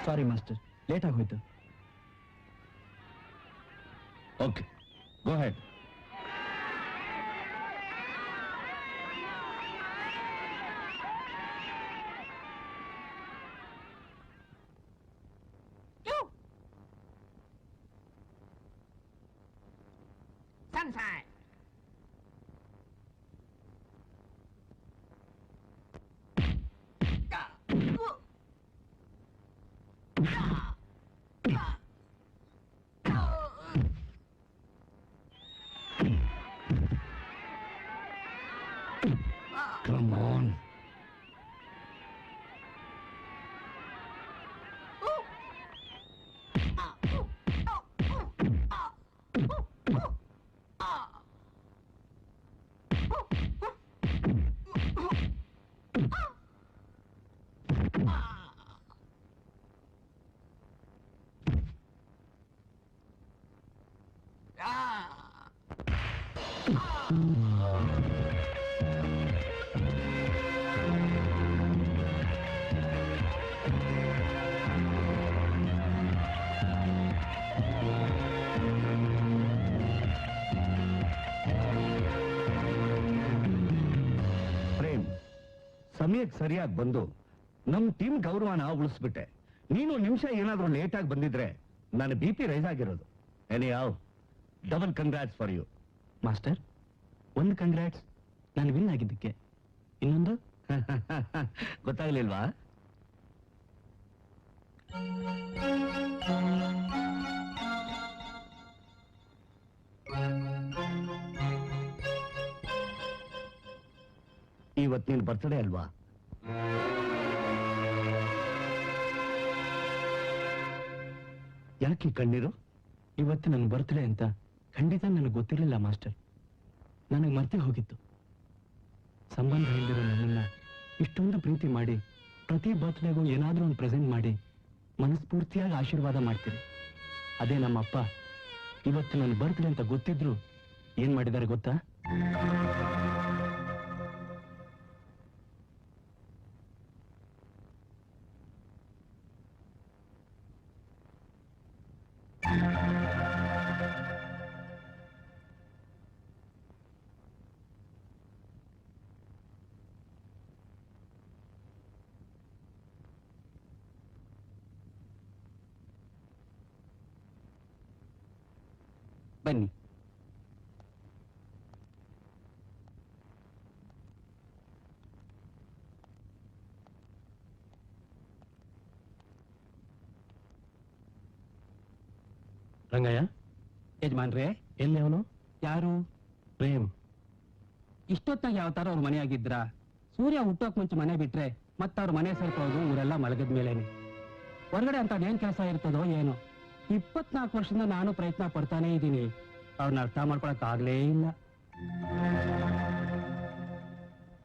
ಸಾರಿ master, late ಆಗೋಯ್ತು. Okay, go head. Sunshine. Come on. ಸಮಯಕ್ಕೆ ಸರಿಯಾಗಿ ಬಂದು ನಮ್ ಟೀಮ್ ಗೌರವನ ಉಳಿಸ್ಬಿಟ್ಟೆ. ನೀನು ನಿಮಿಷ ಏನಾದ್ರೂ ಲೇಟ್ ಆಗಿ ಬಂದಿದ್ರೆ ನನ್ನ BP ರೈಸ್ ಆಗಿರೋದು. Anyhow, double congrats for you. Master, ಒಂದು ಕಂಗ್ರಾಟ್ಸ್ ನಾನು ವಿನ್ ಆಗಿದ್ದಕ್ಕೆ, ಇನ್ನೊಂದು ಗೊತ್ತಾಗ್ಲಿಲ್ವಾ? ಇವತ್ತು ನಿನ್ ಬರ್ತ್ಡೇ ಅಲ್ವಾ? ಯಾಕೆ ಕಣ್ಣೀರು? ಇವತ್ತು ನನ್ನ ಬರ್ತ್ಡೇ ಅಂತ ಖಂಡಿತ ನನಗೆ ಗೊತ್ತಿರಲಿಲ್ಲ ಮಾಸ್ಟರ್. ನನಗೆ ಮರ್ತೇ ಹೋಗಿತ್ತು. ಸಂಬಂಧ ಇಲ್ದಿರೋ ನನ್ನನ್ನ ಇಷ್ಟೊಂದು ಪ್ರೀತಿ ಮಾಡಿ ಪ್ರತಿ ಬರ್ತ್ಡೇಗೂ ಏನಾದ್ರೂ ಒಂದು ಪ್ರೆಸೆಂಟ್ ಮಾಡಿ ಮನಸ್ಫೂರ್ತಿಯಾಗಿ ಆಶೀರ್ವಾದ ಮಾಡ್ತೀರಿ. ಅದೇ ನಮ್ಮಪ್ಪ ಇವತ್ತು ನನ್ನ ಬರ್ತ್ಡೇ ಅಂತ ಗೊತ್ತಿದ್ರು ಏನ್ ಮಾಡಿದ್ದಾರೆ ಗೊತ್ತಾ? ಬನ್ನಿ. ರಂಗಯ್ಯ, ಯಜಮಾನ್ರೇ, ಎಲ್ಲಿ ಅವನು? ಯಾರು? ಪ್ರೇಮ್. ಇಷ್ಟೊತ್ತಾಗ ಯಾವ ತರ ಅವ್ರ ಮನೆ ಆಗಿದ್ರ? ಸೂರ್ಯ ಹುಟ್ಟೋಕ್ ಮುಂಚೆ ಮನೆ ಬಿಟ್ರೆ ಮತ್ತ ಅವ್ರ ಮನೆ ಸೇರ್ಕೋದು ಊರೆಲ್ಲ ಮಲಗದ ಮೇಲೇನೆ. ಹೊರಗಡೆ ಅಂತ ಏನ್ ಕೆಲಸ ಇರ್ತದೋ ಏನೋ. 24 ವರ್ಷದಿಂದ ನಾನು ಪ್ರಯತ್ನ ಪಡ್ತಾನೆ ಇದ್ದೀನಿ. ಅವ್ರನ್ನ ಅರ್ಥ ಮಾಡ್ಕೊಳಕ್ ಆಗ್ಲೇ ಇಲ್ಲ.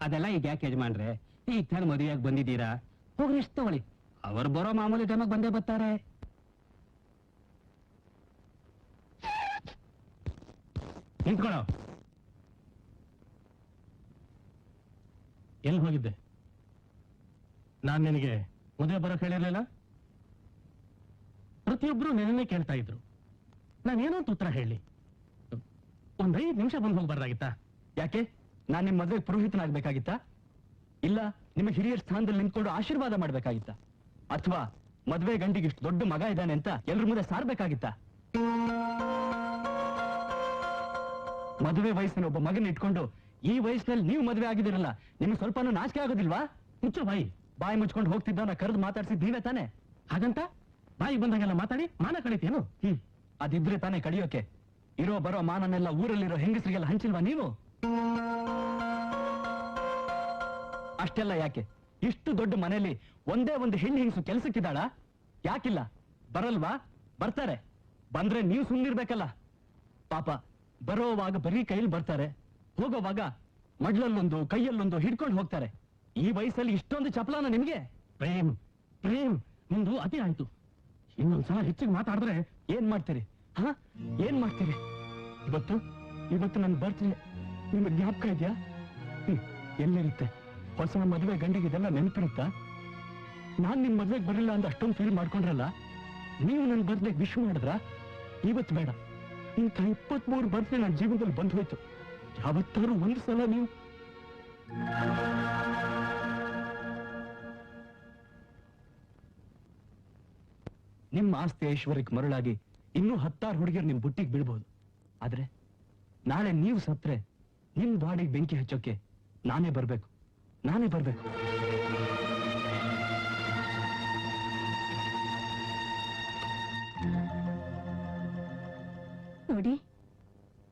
ಅದೆಲ್ಲ ಈಗ ಯಾಕೆ ಯಜಮಾನ್ರೆ? ಈಗ ತಾನು ಮದುವೆಯಾಗಿ ಬಂದಿದ್ದೀರಾ, ಹೋಗ್ರಿ ಎಷ್ಟು ತಗೊಳ್ಳಿ. ಅವ್ರು ಬರೋ ಮಾಮೂಲಿ ಟೈಮಾಗ ಬಂದೇ ಬರ್ತಾರೆ. ನಿಂತ್ಕೊಳ್ಳೋ. ಎಲ್ಲಿ ಹೋಗಿದ್ದೆ? ನಾನ್ ನಿನಗೆ ಮದುವೆ ಬರೋಕ್ ಹೇಳಿರ್ಲಿಲ್ಲ? ಪ್ರತಿಯೊಬ್ರು ನಿನ್ನೆ ಕೇಳ್ತಾ ಇದ್ರು. ನಾನೇನೋ ಅಂತ ಉತ್ತರ ಹೇಳಿ. ಒಂದ್ 5 ನಿಮಿಷ ಬಂದು ಹೋಗ್ಬಾರ್ದಾಗಿತ್ತಾ? ಯಾಕೆ? ನಾನ್ ನಿಮ್ ಮದ್ವೆಗೆ ಪುರೋಹಿತನಾಗ್ಬೇಕಾಗಿತ್ತ? ಇಲ್ಲ ನಿಮ್ಮ ಹಿರಿಯರ ಸ್ಥಾನದಲ್ಲಿ ನಿಂತ್ಕೊಂಡು ಆಶೀರ್ವಾದ ಮಾಡ್ಬೇಕಾಗಿತ್ತ? ಅಥವಾ ಮದ್ವೆ ಗಂಡಿಗೆ ಇಷ್ಟು ದೊಡ್ಡ ಮಗ ಇದ್ದಾನೆ ಅಂತ ಎಲ್ರ ಮುಂದೆ ಸಾರ್ಬೇಕಾಗಿತ್ತ? ಮದುವೆ ವಯಸ್ಸಿನ ಒಬ್ಬ ಮಗನ ಇಟ್ಕೊಂಡು ಈ ವಯಸ್ಸಿನಲ್ಲಿ ನೀವು ಮದುವೆ ಆಗಿದಿರಲ್ಲ, ನಿಮ್ಗೆ ಸ್ವಲ್ಪನೂ ನಾಚಿಕೆ ಆಗೋದಿಲ್ವಾ? ಮುಚ್ಚು ಬಾಯಿ. ಬಾಯಿ ಮುಚ್ಕೊಂಡು ಹೋಗ್ತಿದ್ದ ನಾ ಕರೆದು ಮಾತಾಡ್ಸಿದ್ ನೀವೇ ತಾನೆ? ಹಾಗಂತ ಬಾಯಿ ಬಂದಾಗೆಲ್ಲ ಮಾತಾಡಿ ಮಾನ ಕಳೀತೇನು? ಅದಿದ್ರೆ ತಾನೇ ಕಡಿಯೋಕೆ. ಇರೋ ಬರೋ ಮಾನನೆಲ್ಲ ಊರಲ್ಲಿರೋ ಹೆಂಗಸರಿಗೆಲ್ಲ ಹಂಚಿಲ್ವಾ ನೀವು? ಅಷ್ಟೆಲ್ಲ ಯಾಕೆ? ಇಷ್ಟು ದೊಡ್ಡ ಮನೆಯಲ್ಲಿ ಒಂದೇ ಒಂದು ಹೆಣ್ಣು ಹೆಂಗಸು ಕೆಲ್ಸಕ್ಕಿದ್ದಾಳ? ಯಾಕಿಲ್ಲ? ಬರಲ್ವಾ? ಬರ್ತಾರೆ. ಬಂದ್ರೆ ನೀವು ಸುಮ್ಮನಿರ್ಬೇಕಲ್ಲ. ಪಾಪ ಬರೋವಾಗ ಬರೀ ಕೈಯಲ್ಲಿ ಬರ್ತಾರೆ, ಹೋಗೋವಾಗ ಮಡ್ಲಲ್ಲೊಂದು ಕೈಯಲ್ಲೊಂದು ಹಿಡ್ಕೊಂಡು ಹೋಗ್ತಾರೆ. ಈ ವಯಸ್ಸಲ್ಲಿ ಇಷ್ಟೊಂದು ಚಪಲಾನ ನಿಮ್ಗೆ? ಪ್ರೇಮ್ ಪ್ರೇಮ್ ನಿಂದು ಅತಿ ಆಯ್ತು. ಇನ್ನೊಂದ್ಸಲ ಹೆಚ್ಚಿಗೆ ಮಾತಾಡಿದ್ರೆ ಏನ್ ಮಾಡ್ತೀರಿ? ಹಾ, ಏನ್ ಮಾಡ್ತೀರಿ? ಇವತ್ತು ನನ್ನ ಬರ್ತ್ಡೇ ನಿಮ್ಗೆ ಜ್ಞಾಪಕ ಇದೆಯಾ? ಎಲ್ಲಿರುತ್ತೆ? ಹೊಸ ಮದುವೆ ಗಂಡಿಗೆ ಇದೆಲ್ಲ ನೆನಪಿರುತ್ತಾ? ನಾನ್ ನಿಮ್ ಮದ್ವೆಗೆ ಬರಲಿಲ್ಲ ಅಂತ ಅಷ್ಟೊಂದು ಫೀಲ್ ಮಾಡ್ಕೊಂಡ್ರಲ್ಲ, ನೀವು ನನ್ನ ಬರ್ತ್ಡೇಗೆ ವಿಶ್ ಮಾಡಿದ್ರ? ಇವತ್ತು ಬೇಡ, ಇಂಥ 23 ಬರ್ತ್ಡೇ ನನ್ನ ಜೀವನದಲ್ಲಿ ಬಂದು ಹೋಯ್ತು. ಯಾವತ್ತಾರು ಒಂದು ಸಲ ನೀವು ನಿಮ್ಮ ಆಸ್ತಿ ಐಶ್ವರ್ಯಕ್ಕೆ ಮರಳಾಗಿ ಇನ್ನೂ 10 ಹುಡುಗಿಯರು ನಿಮ್ ಬುಟ್ಟಿಗೆ ಬೀಳ್ಬಹುದು. ಆದ್ರೆ ನಾಳೆ ನೀವು ಸತ್ರೆ ನಿಮ್ ಬಾಡಿಗೆ ಬೆಂಕಿ ಹಚ್ಚೋಕೆ ನಾನೇ ಬರ್ಬೇಕು. ನೋಡಿ,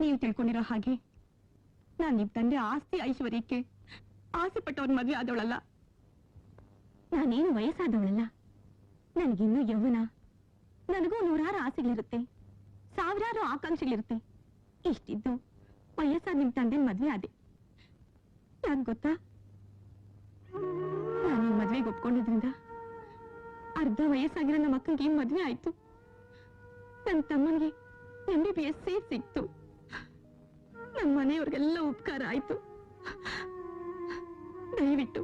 ನೀವು ತಿಳ್ಕೊಂಡಿರೋ ಹಾಗೆ ನಾನು ನಿಮ್ ತಂದೆ ಆಸ್ತಿ ಐಶ್ವರ್ಯಕ್ಕೆ ಆಸೆ ಪಟ್ಟವ್ರ ಮದುವೆ ಆದವಳಲ್ಲ. ನಾನೇನು ವಯಸ್ಸಾದವಳಲ್ಲ. ನನಗಿನ್ನೂ ಯೌವನ. ನನಗೂ 100 ಆಸೆಗಳಿರುತ್ತೆ, 1000 ಆಕಾಂಕ್ಷೆಗಳಿರುತ್ತೆ. ಇಷ್ಟಿದ್ದು ವಯಸ್ಸಾದ ನಿಮ್ ತಂದೆ ಮದ್ವೆ ಆದೆ. ಯಾಕೆ ಗೊತ್ತಾ? ನಾನು ಈ ಮದ್ವೆಗೆ ಒಪ್ಕೊಂಡಿದ್ರಿಂದ ಅರ್ಧ ವಯಸ್ಸಾಗಿರೋ ನಮ್ಮ ಅಕ್ಕಂಗೆ ಮದ್ವೆ ಆಯ್ತು. ನನ್ನ ತಮ್ಮನಿಗೆ MBBS ಸೀಟ್ ಸಿಕ್ತು. ನಮ್ಮ ಮನೆಯವ್ರಿಗೆಲ್ಲ ಉಪಕಾರ ಆಯ್ತು. ದಯವಿಟ್ಟು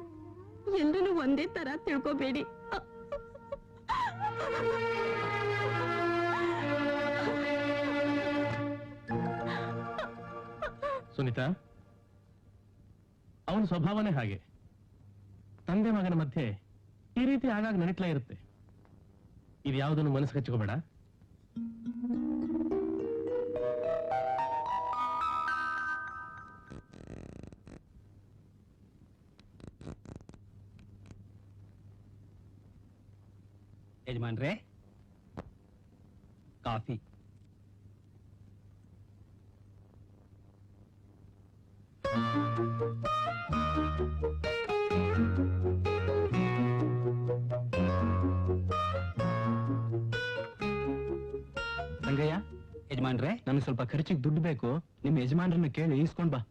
ಎಲ್ಲರೂ ಒಂದೇ ತರ ತಿಳ್ಕೋಬೇಡಿ. ಸುನೀತಾ, ಅವನ ಸ್ವಭಾವನೇ ಹಾಗೆ. ತಂದೆ ಮಗನ ಮಧ್ಯೆ ಈ ರೀತಿ ಆಗಾಗ ನಡೀತಾ ಇರುತ್ತೆ. ಇದು ಯಾವುದನ್ನು ಮನಸ್ಸು ಹಚ್ಕೋಬೇಡ. ಯಜಮಾನ್ರೇ, ಕಾಫಿ. ರಂಗಯ್ಯ, ಯಜಮಾನ್ರೆ, ನನಗೆ ಸ್ವಲ್ಪ ಖರ್ಚಿಗೆ ದುಡ್ಡು ಬೇಕು. ನಿಮ್ಮ ಯಜಮಾನ್ರನ್ನ ಕೇಳಿ ಇಸ್ಕೊಂಡ್ ಬಾ.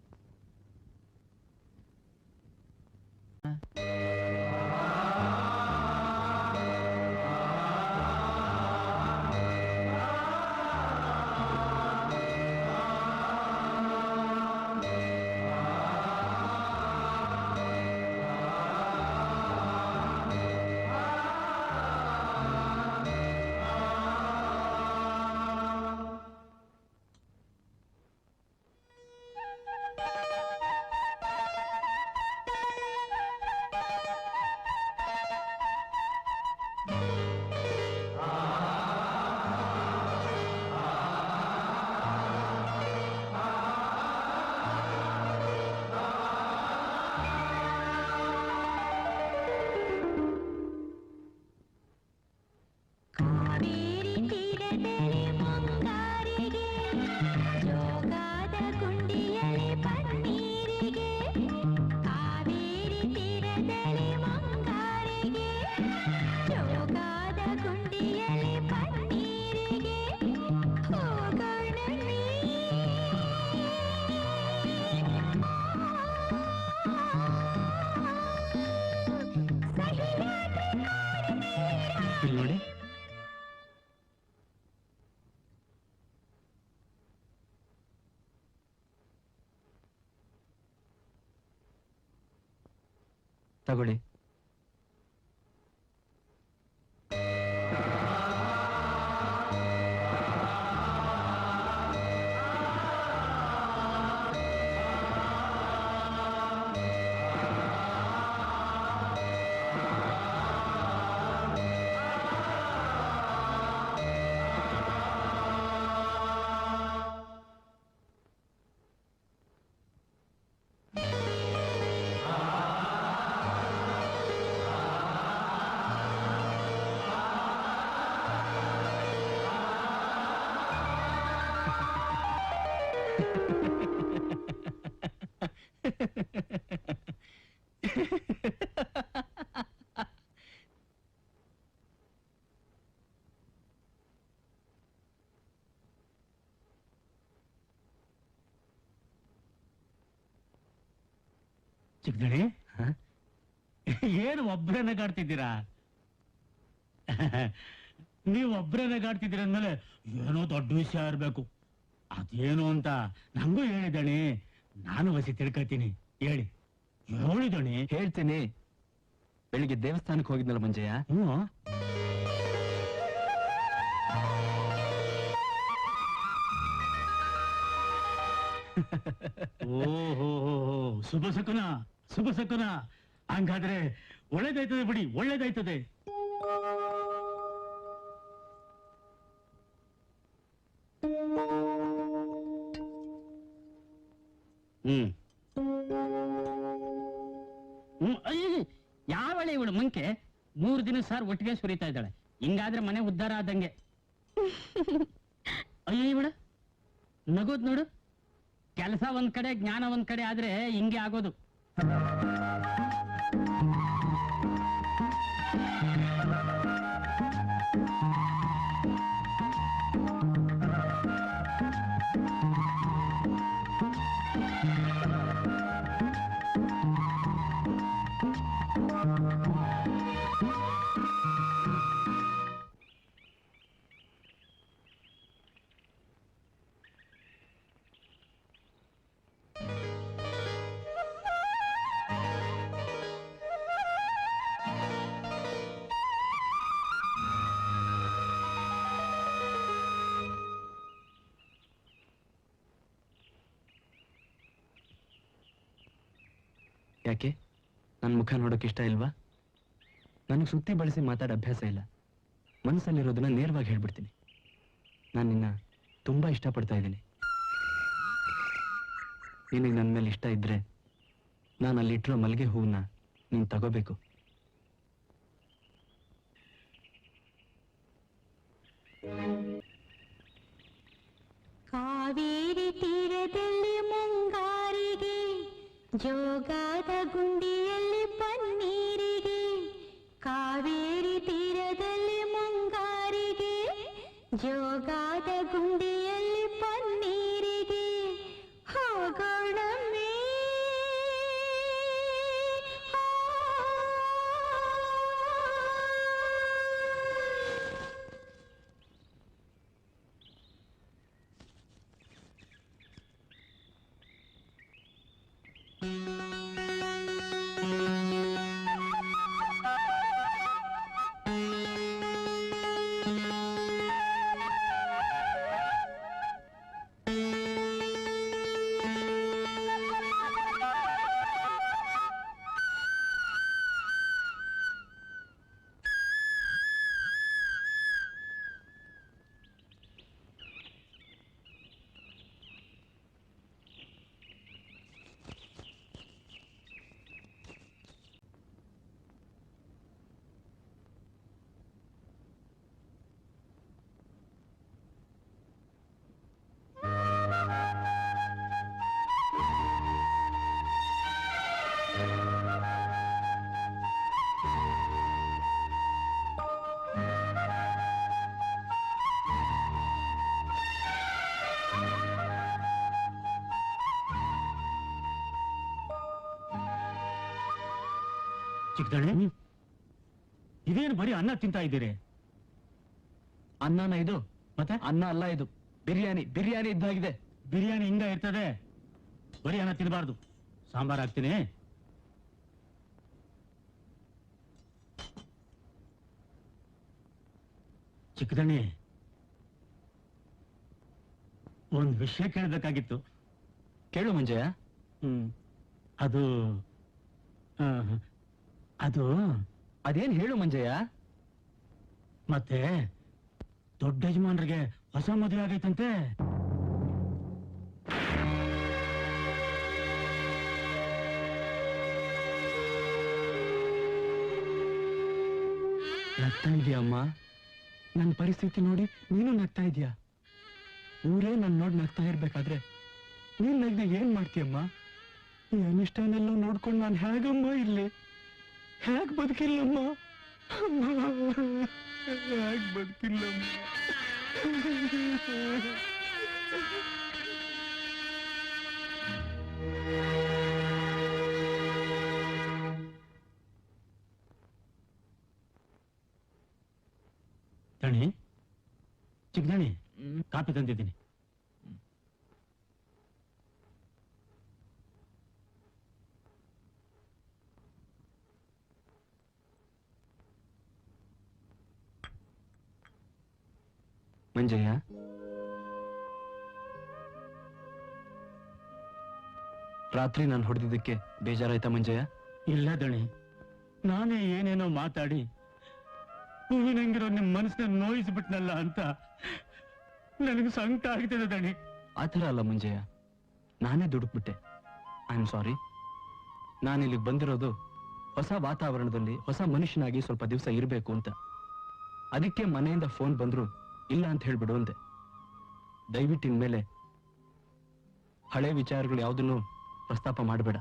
ನೋಡಿ, ತಗೊಳ್ಳಿ. ಚಿಕ್ಕದಣಿ, ಏನು ಒಬ್ಬರನ್ನ ಕಾಡ್ತಿದ್ದೀರಾ? ನೀವು ಒಬ್ಬರೇ ನಗಾಡ್ತಿದ್ದೀರ ಅಂದ್ಮೇಲೆ ಏನೋ ದೊಡ್ಡ ವಿಷಯ ಇರ್ಬೇಕು. ಅದೇನು ಅಂತ ನಂಗೂ ಹೇಳಿದಣಿ, ನಾನು ವಸಿ ತಿಳ್ಕೊತೀನಿ. ಹೇಳಿ ಹೇಳಿದಣಿ. ಹೇಳ್ತೀನಿ. ಬೆಳಿಗ್ಗೆ ದೇವಸ್ಥಾನಕ್ಕೆ ಹೋಗಿದ್ನಲ್ಲ ಮಂಜಯ್ಯ, ಹ್ಞೂ. ಓಹೋ, ಶುಭ ಶಕುನ, ಶುಭ ಶಕುನ. ಹಂಗಾದ್ರೆ ಒಳ್ಳೇದಾಯ್ತದೆ ಬಿಡಿ, ಒಳ್ಳೇದಾಯ್ತದೆ. ಹ್ಮ್ ಯಾವಳೆ ಇವಳು ಮಂಕೆ? 3 ದಿನ ಸಾರ್ ಒಟ್ಟಿಗೆ ಸುರಿತಾ ಇದ್ದಾಳೆ. ಹಿಂಗಾದ್ರೆ ಮನೆ ಉದ್ಧಾರ ಆದಂಗೆ. ಅಯ್ಯೋ ಇವಳು ನಗೋದ್ ನೋಡು. ಕೆಲಸ ಒಂದ್ ಕಡೆ, ಜ್ಞಾನ ಒಂದ್ ಕಡೆ ಆದ್ರೆ ಹಿಂಗೆ ಆಗೋದು. ಯಾಕೆ ನನ್ನ ಮುಖ ನೋಡೋಕೆ ಇಷ್ಟ ಇಲ್ವಾ? ನನಗೆ ಸುತ್ತಿ ಬಳಸಿ ಮಾತಾಡೋ ಅಭ್ಯಾಸ ಇಲ್ಲ. ಮನಸ್ಸಲ್ಲಿರೋದನ್ನ ನೇರವಾಗಿ ಹೇಳ್ಬಿಡ್ತೀನಿ. ನಾನು ನಿನ್ನ ತುಂಬಾ ಇಷ್ಟಪಡ್ತಾ ಇದ್ದೀನಿ. ನಿನಗೆ ನನ್ನ ಮೇಲೆ ಇಷ್ಟ ಇದ್ರೆ ನಾನು ಅಲ್ಲಿಟ್ಟಿರೋ ಮಲ್ಲಿಗೆ ಹೂವನ್ನ ನೀನು ತಗೋಬೇಕು. ಕಾವೇರಿ ತೀರದಲ್ಲಿ ಮುಂಗಾರಿಗೆ, ಜೋಗಾದ ಗುಂಡಿಯಲ್ಲಿ ಪನ್ನೀರಿಗೆ. ಕಾವೇರಿ ತೀರದಲ್ಲಿ ಮುಂಗಾರಿಗೆ, ಜೋಗಾದ ಗುಂಡಿಯಲ್ಲಿ ಪನ್ನೀರಿಗೆ. ಹೋಗೋಣಮ್ಮೆ ಚಿಕ್ಕದಣಿ, ಇದೇನು ಬರೀ ಅನ್ನ ತಿಂತಾ ಇದ್ದೀರಿ? ಅನ್ನನ ಇದು? ಮತ್ತೆ ಅನ್ನ ಅಲ್ಲ ಇದು, ಬಿರಿಯಾನಿ. ಬಿರಿಯಾನಿ ಇದ್ದಾಗಿದೆ. ಬಿರಿಯಾನಿ ಹಿಂಗ ಇರ್ತದೆ. ಬರೀ ಅನ್ನ ತಿನ್ನಬಾರ್ದು. ಸಾಂಬಾರ್ ಹಾಕ್ತೀನಿ. ಚಿಕ್ಕದಣಿ, ಒಂದು ವಿಷಯ ಕೇಳಬೇಕಾಗಿತ್ತು. ಕೇಳು ಮಂಜಯ್ಯ. ಅದು ಅದು ಅದೇನ್ ಹೇಳು ಮಂಜಯ್ಯ. ಮತ್ತೆ ದೊಡ್ಡ ಯಜಮಾನ್ರಿಗೆ ಹೊಸ ಮದುವೆ ಆಗೈತಂತೆ. ನಗ್ತಾ ಇದೀಯ ಅಮ್ಮ? ನನ್ನ ಪರಿಸ್ಥಿತಿ ನೋಡಿ ನೀನು ನಗ್ತಾ ಇದೀಯ. ಊರೇ ನನ್ನ ನೋಡಿ ನಗ್ತಾ ಇರ್ಬೇಕಾದ್ರೆ ನೀನ್ ನಗ್ದೆ ಏನ್ ಮಾಡ್ತೀಯಮ್ಮ? ಈ ಅನಿಷ್ಟನೆಲ್ಲ ನೋಡ್ಕೊಂಡು ನಾನು ಹೇಗಮ್ಮ ಇಲ್ಲಿ ಹೇಗ್ ಬದುಕಿಲ್ಲಮ್ಮ? ಹೇಗ್ ಬದುಕಿಲ್ಲಮ್ಮ? ದಣಿ ಚಿಕ್ಕ ದಣಿ, ಕಾಪಿ ತಂದಿದ್ದೀನಿ. ಮಂಜಯ್ಯ, ರಾತ್ರಿ ನಾನು ಹೊಡೆದಿದ್ದಕ್ಕೆ ಬೇಜಾರಾಯ್ತಾ ಮಂಜಯ್ಯ? ಇಲ್ಲ ದಣಿ, ನಾನೇ ಏನೇನೋ ಮಾತಾಡಿ ಹೂವಿನಂಗಿರೋ ನಿಮ್ ಮನಸ್ಸನ್ನ ನೋಯಿಸ್ಬಿಟ್ನಲ್ಲ ಅಂತ ನನಗೆ ಸಂಕಟ ಆಗ್ತದೆ ದಣಿ. ಆ ಥರ ಅಲ್ಲ ಮಂಜಯ್ಯ, ನಾನೇ ದುಡುಕ್ಬಿಟ್ಟೆ. I am sorry. ನಾನು ಇಲ್ಲಿಗೆ ಬಂದಿರೋದು ಹೊಸ ವಾತಾವರಣದಲ್ಲಿ ಹೊಸ ಮನುಷ್ಯನಾಗಿ ಸ್ವಲ್ಪ ದಿವಸ ಇರಬೇಕು ಅಂತ. ಅದಕ್ಕೆ ಮನೆಯಿಂದ ಫೋನ್ ಬಂದ್ರು ಇಲ್ಲ ಅಂತ ಹೇಳ್ಬಿಡು ಅಂದೆ. ದಯವಿಟ್ಟು ಇನ್ಮೇಲೆ ಹಳೆ ವಿಚಾರಗಳು ಯಾವುದನ್ನು ಪ್ರಸ್ತಾಪ ಮಾಡಬೇಡ.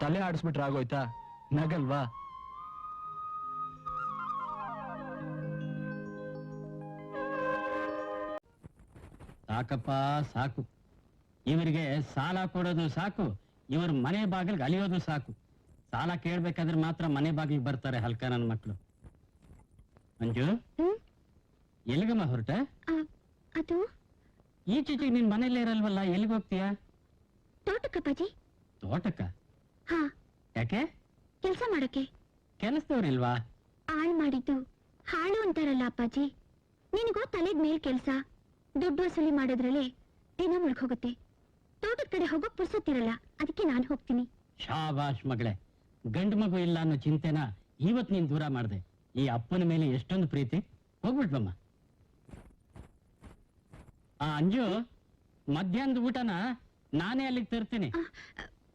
ತಲೆ ಆಡಿಸ್ಬಿಟ್ರೆ ಆಗೋಯ್ತಾ? ನಗಲ್ವಾ? ಸಾಕಪ್ಪ ಸಾಕು. ಇವರಿಗೆ ಸಾಲ ಕೊಡೋದು ಸಾಕು, ಇವ್ರ ಮನೆ ಬಾಗಿಲ್ಗೆ ಅಲಿಯೋದು ಸಾಕು. ಸಾಲ ಕೇಳ್ಬೇಕಾದ್ರೆ ಮಾತ್ರ ಮನೆ ಬಾಗಿಲಿಗೆ ಬರ್ತಾರೆ ಹಲ್ಕ ನನ್ನ ಮಕ್ಕಳು. ಮಂಜು, ಎಲ್ಲಿಗಮ್ಮ ಹೊರಟ? ಅದು ಈಚೆಗೆ ನಿನ್ ಮನೇಲೇ ಇರಲ್ವಲ್ಲ, ಎಲ್ಲಿಗೆ ಹೋಗ್ತೀಯಾ? ತೋಟಕ್ಕಪ್ಪಾಜಿ. ತೋಟಕ್ಕ? ಹಾ. ಯಾಕೆ? ಕೆಲಸ ಮಾಡಕ್ಕೆ. ಕೆಲಸದವ್ರಿಲ್ವಾ? ಆಳ್ ಮಾಡಿದ್ದು ಹಾಳು ಅಂತಾರಲ್ಲ ಅಪ್ಪಾಜಿ. ನಿನಗೋ ತಲೆಗ್ ಮೇಲ್ ಕೆಲ್ಸ, ದುಡ್ಡು ವಸೂಲಿ ಮಾಡೋದ್ರಲ್ಲಿ ದಿನ ಮುಳ್ಕೋಗುತ್ತೆ. ತೋಟದ ಕಡೆ ಹೋಗೋಕ್ ಪುರ್ಸೊತ್ತಿರಲ್ಲ, ಅದಕ್ಕೆ ನಾನು ಹೋಗ್ತೀನಿ. ಶಾಬಾಷ್ ಮಗಳೇ, ಗಂಡು ಮಗು ಇಲ್ಲ ಅನ್ನೋ ಚಿಂತೆನ ಇವತ್ ನೀನ್ ದೂರ ಮಾಡ್ದೆ. ಈ ಅಪ್ಪನ ಮೇಲೆ ಎಷ್ಟೊಂದು ಪ್ರೀತಿ. ಹೋಗ್ಬಿಟ್ವಮ್ಮ. ಆ ಅಂಜು, ಮಧ್ಯಾಹ್ನದ ಊಟನ ನಾನೇ ಅಲ್ಲಿಗೆ ತರ್ತೀನಿ.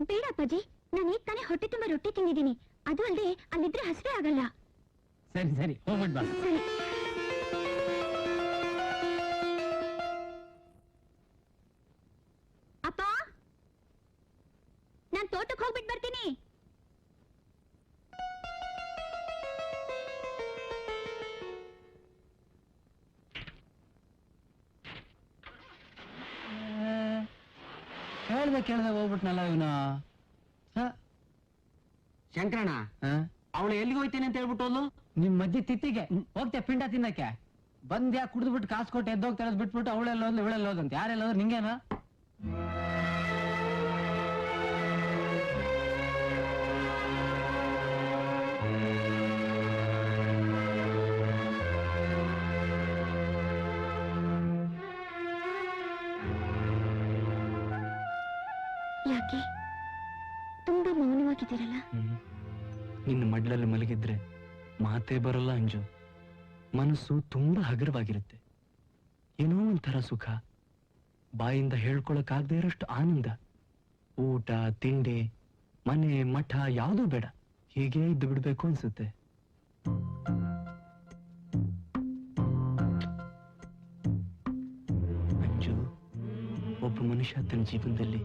ಬೇಡ ಅಪ್ಪಾಜಿ, ನಾನು ಈಗ ತಾನೇ ಹೊಟ್ಟೆ ತುಂಬಾ ರೊಟ್ಟಿ ತಿಂದಿದ್ದೀನಿ. ಅದು ಅಲ್ಲದೆ ಅಲ್ಲಿದ್ರೆ ಹಸಿವೆ ಆಗಲ್ಲ. ಸರಿ ಸರಿ, ಹೋಗ್ಬಿಟ್ ಬಾ. ಸರಿ. ಅಪ್ಪ, ನಾನ್ ತೋಟಕ್ಕೆ ಹೋಗ್ಬಿಟ್ಟು ಬರ್ತೀನಿ. ಕೇಳ್ದೆ ಹೋಗ್ಬಿಟ್ನಲ್ಲ ಇವನು. ಶಂಕರಣ್ಣ, ಅವಳು ಎಲ್ಲಿಗೆ ಹೋಯ್ತೇನೆ ಅಂತ ಹೇಳ್ಬಿಟ್ಟು ನಿಮ್ ಮಜ್ಜಿ ತಿತ್ತಿಗೆ ಹೋಗ್ತೇ ಪಿಂಡ ತಿನ್ನಕ್ಕೆ. ಬಂದ್ಯಾ ಕುಡಿದ್ಬಿಟ್ಟು ಕಾಸು ಕೊಟ್ಟು ಎದ್ದೋಗ್ತಾ ಬಿಟ್ಬಿಟ್ಟು ಅವಳೆಲ್ಲ ಹೋದ್ಲು ಇವಳೆಲ್ಲ ಹೋದಂತ. ಯಾರೆಲ್ಲ ಹೋದ್ರು ನಿಂಗೇನ? ಯಾಕೆ ತುಂಬಾ ಮೌನವಾಗಿದ್ದೀರಲ್ಲ? ನಿನ್ನ ಮಡ್ಲಲ್ಲಿ ಮಲಗಿದ್ರೆ ಮಾತೇ ಬರಲ್ಲ ಅಂಜು. ಮನಸ್ಸು ತುಂಬಾ ಹಗುರವಾಗಿರುತ್ತೆ. ಏನೋ ಒಂಥರ ಸುಖ, ಬಾಯಿಂದ ಹೇಳ್ಕೊಳಕ್ಕಾಗದೇ ಇರೋಷ್ಟು ಆನಂದ. ಊಟ ತಿಂಡಿ ಮನೆ ಮಠ ಯಾವುದೂ ಬೇಡ, ಹೀಗೆ ಇದ್ದು ಬಿಡ್ಬೇಕು ಅನ್ಸುತ್ತೆ. ಅಂಜು, ಒಬ್ಬ ಮನುಷ್ಯ ತನ್ನ ಜೀವನದಲ್ಲಿ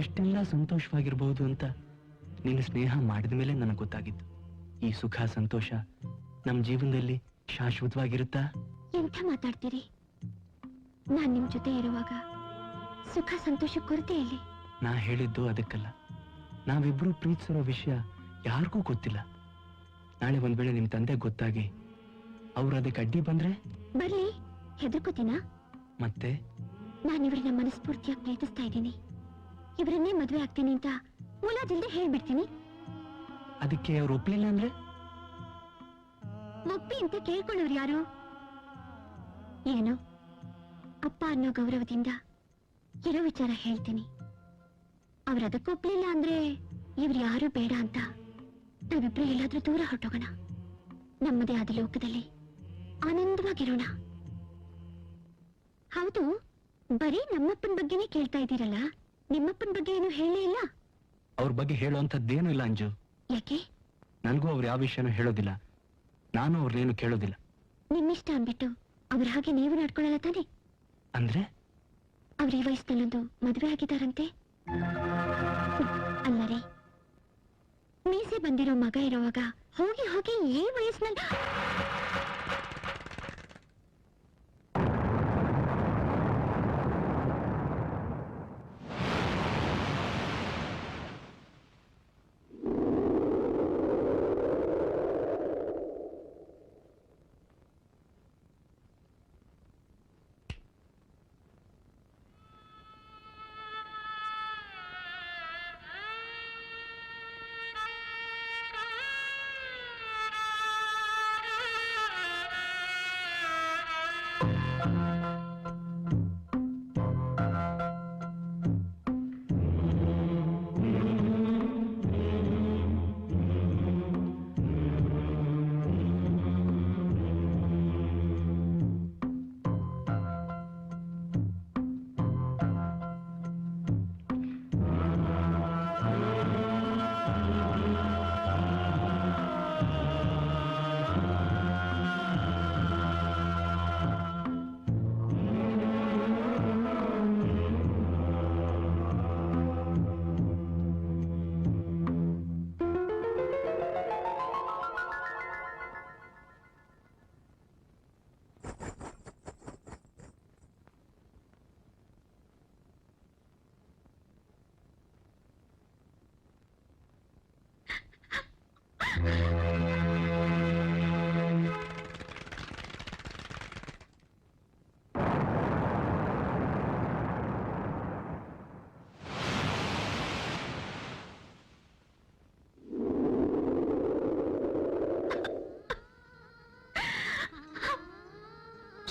ಎಷ್ಟೆಲ್ಲ ಸಂತೋಷವಾಗಿರ್ಬಹುದು ಅಂತ ನಿನ್ನ ಸ್ನೇಹ ಮಾಡಿದ ಮೇಲೆ ನನಗೆ ಗೊತ್ತಾಗಿತ್ತು. ಈ ಸುಖ ಸಂತೋಷ ನಮ್ಮ ಜೀವನದಲ್ಲಿ ಶಾಶ್ವತವಾಗಿರುತ್ತಾ? ಎಂಥ ಮಾತಾಡ್ತೀರಿ? ನಾನ್ ನಿಮ್ ಜೊತೆ ಇರುವಾಗ ಸುಖ ಸಂತೋಷ ಕೊರತೆ ಇಲ್ಲಿ. ನಾ ಹೇಳಿದ್ದು ಅದಕ್ಕಲ್ಲ. ನಾವಿಬ್ರು ಪ್ರೀತಿಸಿರೋ ವಿಷಯ ಯಾರಿಗೂ ಗೊತ್ತಿಲ್ಲ. ನಾಳೆ ಒಂದ್ ವೇಳೆ ನಿಮ್ ತಂದೆ ಗೊತ್ತಾಗಿ ಅವ್ರು ಅದಕ್ಕೆ ಅಡ್ಡಿ ಬಂದ್ರೆ? ಬರ್ಲಿ, ಹೆದರ್ಕೋತೀನಾ? ಮತ್ತೆ ನಾನು ಇವ್ರನ್ನ ಮನಸ್ಫೂರ್ತಿಯಾಗಿ ಪ್ರೀತಿಸ್ತಾ ಇದ್ದೀನಿ. ಇವರನ್ನೇ ಮದ್ವೆ ಆಗ್ತೀನಿ ಅಂತ ಮುಲಾಜಿಲ್ದೆ ಹೇಳ್ಬಿಡ್ತೀನಿ. ಅದಕ್ಕೆ ಅವ್ರು ಒಪ್ಲಿಲ್ಲ ಅಂದ್ರೆ? ಒಪ್ಪಿ ಅಂತ ಕೇಳ್ಕೊಳ್ಳೋರು ಯಾರು? ಏನೋ ಅಪ್ಪ ಅನ್ನೋ ಗೌರವದಿಂದ ಇರೋ ವಿಚಾರ ಹೇಳ್ತೀನಿ. ಅವ್ರ ಅದಕ್ಕೆ ಒಪ್ಲಿಲ್ಲ ಅಂದ್ರೆ ಇವ್ರು ಯಾರು ಬೇಡ ಅಂತ ನಾವಿಬ್ರು ಎಲ್ಲಾದ್ರೂ ದೂರ ಹೊರಟೋಗೋಣ. ನಮ್ಮದೇ ಆದ ಲೋಕದಲ್ಲಿ ಆನಂದವಾಗಿರೋಣ. ಹೌದು, ಬರೀ ನಮ್ಮಪ್ಪನ ಬಗ್ಗೆನೇ ಕೇಳ್ತಾ ಇದ್ದೀರಲ್ಲ, ನಿಮ್ಮಪ್ಪನ ಬಗ್ಗೆ ಏನು ಹೇಳೇ ಇಲ್ಲ? ಅವ್ರ ಬಗ್ಗೆ ಹೇಳುವಂಥದ್ದೇನು ಇಲ್ಲ ಅಂಜು. ಯಾಕೆ? ನನಗೂ ಅವ್ರು ಯಾವ ವಿಷಯನೂ ಹೇಳೋದಿಲ್ಲ, ನಾನು ಅವ್ರನ್ನೇನು ಕೇಳೋದಿಲ್ಲ. ನಿಮ್ಮಿಷ್ಟ ಅಂದ್ಬಿಟ್ಟು ಅವ್ರ ಹಾಗೆ ನೀವು ನಡ್ಕೊಳ್ಳಲ್ಲ ತಾನೆ? ಅಂದ್ರೆ ಅವ್ರ ಈ ವಯಸ್ಸಿನಲ್ಲೊಂದು ಮದುವೆ ಆಗಿದ್ದಾರಂತೆ. ಅಲ್ಲರೇ, ಮೀಸೆ ಬಂದಿರೋ ಮಗ ಇರೋವಾಗ ಹೋಗಿ ಹೋಗಿ ಈ ವಯಸ್ಸಿನಲ್ಲಿ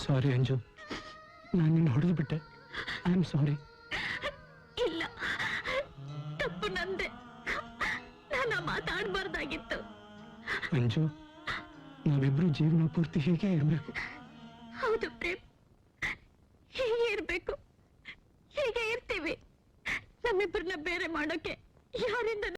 ಸಾರಿ ಅಂಜು, ನಾನು ನಿನ್ನ ಹೊಡೆದು ಬಿಟ್ಟೆ. I am sorry. ಇಲ್ಲ, ತಪ್ಪು ನಂದೆ. ನಾನು ಮಾತಾಡಬಾರ್ದಾಗಿತ್ತು. ಅಂಜು, ನಾವಿಬ್ರು ಜೀವನ ಪೂರ್ತಿ ಹೀಗೆ ಇರಬೇಕು. ಹೌದು ಪ್ರೇಮ್, ಹೀಗೆ ಇರ್ಬೇಕು, ಹೀಗೆ ಇರ್ತೀವಿ. ನಮ್ಮಿಬ್ಬರನ್ನ ಬೇರೆ ಮಾಡೋಕೆ ಯಾರಿಂದ